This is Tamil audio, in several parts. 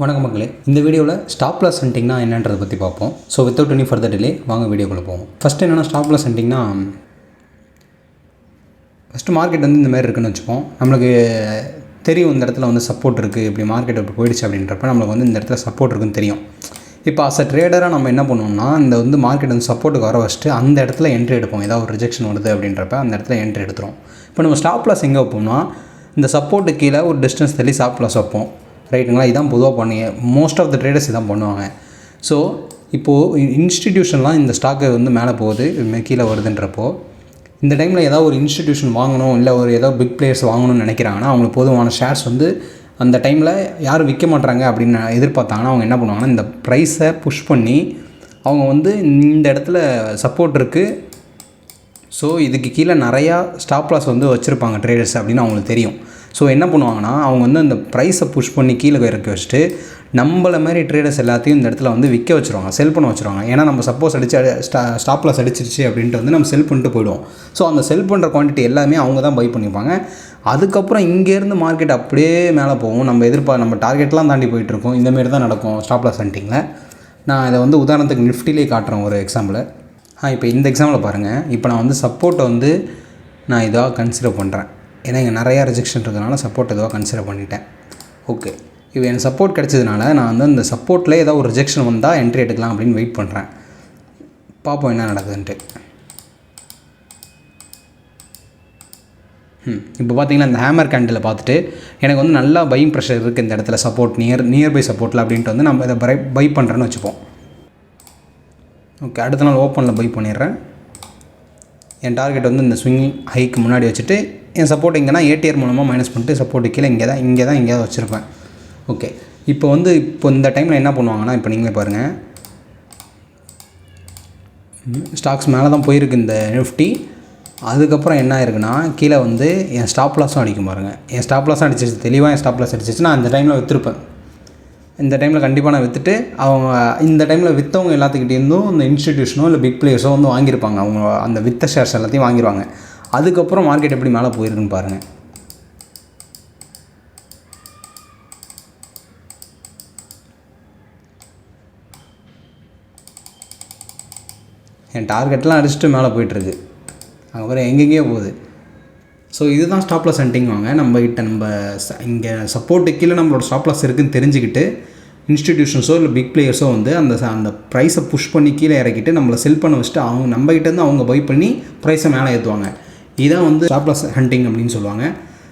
வணக்கம் மக்களே, இந்த வீடியோவில் ஸ்டாப் லாஸ் ஹண்டிங்னா என்னன்றதை பற்றி பார்ப்போம். So without any further delay வாங்க வீடியோக்குள்ளே போவோம். ஃபஸ்ட்டு என்னென்னா ஸ்டாப் லாஸ் ஹண்டிங்னா, ஃபஸ்ட்டு மார்க்கெட் வந்து இந்த மாதிரி இருக்குன்னு வச்சுப்போம். நம்மளுக்கு தெரியும் இந்த இடத்துல வந்து சப்போர்ட் இருக்குது, இப்படி மார்க்கெட் இப்படி போயிடுச்சு அப்படின்றப்ப நம்மளுக்கு வந்து இந்த இடத்துல சப்போர்ட் இருக்குன்னு தெரியும். இப்போ அஸ் அ ட்ரேடராக நம்ம என்ன பண்ணுவோம்னா, இந்த வந்து மார்க்கெட் வந்து சப்போர்ட்டுக்கு வர வச்சுட்டு அந்த இடத்துல என்ட்ரி எடுப்போம். ஏதாவது ஒரு ரிஜெக்ஷன் வருது அப்படின்றப்ப அந்த இடத்துல என்ட்ரி எடுத்துரும். இப்போ நம்ம ஸ்டாப் லாஸ் எங்கே வைப்போம்னா, இந்த சப்போர்ட்டு கீழே ஒரு டிஸ்டன்ஸ் தள்ளி ஸ்டாப் லாஸ் வைப்போம். ரைட்டுங்களா? இதான் பொதுவாக பண்ணுங்க. மோஸ்ட் ஆஃப் த ட்ரேடர்ஸ் இதான் பண்ணுவாங்க. ஸோ இப்போது இன்ஸ்டிடியூஷன்லாம் இந்த ஸ்டாக்கு வந்து மேலே போகுது, கீழே வருதுன்றப்போ இந்த டைமில் ஏதாவது ஒரு இன்ஸ்டிடியூஷன் வாங்கணும், இல்லை ஒரு ஏதாவது பிக் பிளேயர்ஸ் வாங்கணும்னு நினைக்கிறாங்கன்னா அவங்களுக்கு போதுமான ஷேர்ஸ் வந்து அந்த டைமில் யாரும் விற்க மாட்டாங்க அப்படின்னு எதிர்பார்த்தாங்கன்னா அவங்க என்ன பண்ணுவாங்கன்னா, இந்த ப்ரைஸை புஷ் பண்ணி அவங்க வந்து இந்த இடத்துல சப்போர்ட் இருக்குது, ஸோ இதுக்கு கீழே நிறையா ஸ்டாப் லாஸ் வந்து வச்சுருப்பாங்க ட்ரேடர்ஸ் அப்படின்னு அவங்களுக்கு தெரியும். ஸோ என்ன பண்ணுவாங்கன்னா, அவங்க வந்து அந்த ப்ரைஸை புஷ் பண்ணி கீழே இறக்கி வச்சுட்டு நம்மள மாதிரி ட்ரேடர்ஸ் எல்லாத்தையும் இந்த இடத்துல வந்து விற்க வச்சுருவாங்க, செல் பண்ண வச்சுருவாங்க. ஏன்னா நம்ம சப்போஸ் ஸ்டாப் லாஸ் அடிச்சிருச்சு அப்படின்ட்டு வந்து நம்ம செல் பண்ணிட்டு போயிடுவோம். ஸோ அந்த செல் பண்ணுற குவான்டிட்டி எல்லாமே அவங்க தான் பை பண்ணிப்பாங்க. அதுக்கப்புறம் இங்கேருந்து மார்க்கெட் அப்படியே மேலே போகும். நம்ம டார்கெட்லாம் தாண்டி போயிட்டுருக்கோம். இந்தமாரி தான் நடக்கும் ஸ்டாப் லாஸ் ஹண்டிங்கில். நான் இதை வந்து உதாரணத்துக்கு நிஃப்டிலே காட்டுறேன் ஒரு எக்ஸாம்பிள். இப்போ இந்த எக்ஸாம்பிளை பாருங்கள். இப்போ நான் வந்து சப்போர்ட்டை வந்து நான் இதாக கன்சிடர் பண்ணுறேன். ஏன்னா இங்கே நிறையா ரிஜெக்ஷன் இருக்கிறதுனால சப்போர்ட் எதுவாக கன்சிடர் பண்ணிட்டேன். ஓகே, இப்போ எனக்கு சப்போர்ட் கிடச்சதுனால நான் வந்து அந்த சப்போர்ட்டில் ஏதாவது ஒரு ரிஜெக்ஷன் வந்தால் என்ட்ரி எடுக்கலாம் அப்படின்னு வெயிட் பண்ணுறேன். பார்ப்போம் என்ன நடக்குதுன்ட்டு. இப்போ பார்த்தீங்கன்னா இந்த ஹேமர் கேண்டில் பார்த்துட்டு எனக்கு வந்து நல்லா பையிங் ப்ரெஷர் இருக்குது இந்த இடத்துல, சப்போர்ட் நியர்பை சப்போர்ட்டில் அப்படின்ட்டு வந்து நம்ம இதை பை பண்ணுறேன்னு வச்சுப்போம். ஓகே, அடுத்த நாள் ஓப்பனில் பை பண்ணிடுறேன். என் டார்கெட் வந்து இந்த ஸ்விங் ஹைக்கு முன்னாடி வச்சுட்டு என் சப்போர்ட் இங்கேனா ஏடிஆர் மூலமாக மைனஸ் பண்ணிட்டு சப்போர்ட்டு கீழே இங்கே தான் எங்கேயாவது வச்சுருப்பேன். ஓகே, இப்போ இந்த டைமில் என்ன பண்ணுவாங்கன்னா, இப்போ நீங்களே பாருங்கள், ஸ்டாக்ஸ் மேலே தான் போயிருக்கு இந்த நிஃப்டி. அதுக்கப்புறம் என்ன ஆயிருக்குன்னா, கீழே வந்து என் ஸ்டாப் லாஸும் அடிக்கும் பாருங்கள். என் ஸ்டாப் லாஸும் அடிச்சிருச்சு, தெளிவாக என் ஸ்டாப் லாஸ் அடிச்சிருச்சு. நான் இந்த டைமில் விற்றுருப்பேன். இந்த டைமில் கண்டிப்பாக நான் விற்றுட்டு அவங்க இந்த டைமில் விற்றவங்க எல்லாத்துக்கிட்டேருந்தும் இந்த இன்ஸ்டிடியூஷனோ இல்லை பிக் பிளேயர்ஸோ வந்து வாங்கியிருப்பாங்க. அவங்க அந்த விற்ற ஷேர்ஸ் எல்லாத்தையும் வாங்கிடுவாங்க. அதுக்கப்புறம் மார்க்கெட் எப்படி மேலே போயிருக்குன்னு பாருங்கள். என் டார்கெட்லாம் அடிச்சுட்டு மேலே போயிட்டுருக்கு. அதுக்கப்புறம் எங்கெங்கேயோ போகுது. ஸோ இதுதான் ஸ்டாப் லாஸ் ஹண்டிங். வாங்க நம்ம இங்கே சப்போர்ட்டு கீழே நம்மளோட ஸ்டாப் லாஸ் இருக்குதுன்னு தெரிஞ்சுக்கிட்டு இன்ஸ்டிடியூஷன்ஸோ இல்லை பிக் பிளேயர்ஸோ வந்து அந்த ப்ரைஸை புஷ் பண்ணி கீழே இறக்கிட்டு நம்மளை செல் பண்ண வச்சுட்டு நம்மகிட்டேருந்து அவங்க பை பண்ணி ப்ரைஸை மேலே ஏற்றுவாங்க. இதான் வந்து ஸ்டாப் லாஸ் ஹண்டிங் அப்படின்னு சொல்லுவாங்க.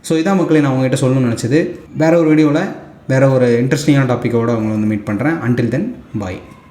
ஸோ இதான் மக்களே நான் உங்கள்கிட்ட சொல்லணும்னு நினச்சது. வேறு ஒரு வீடியோவில் வேறு ஒரு இன்ட்ரெஸ்டிங்கான டாப்பிக்கோடு அவங்களை வந்து மீட் பண்ணுறேன். அன்டில் தென் பாய்.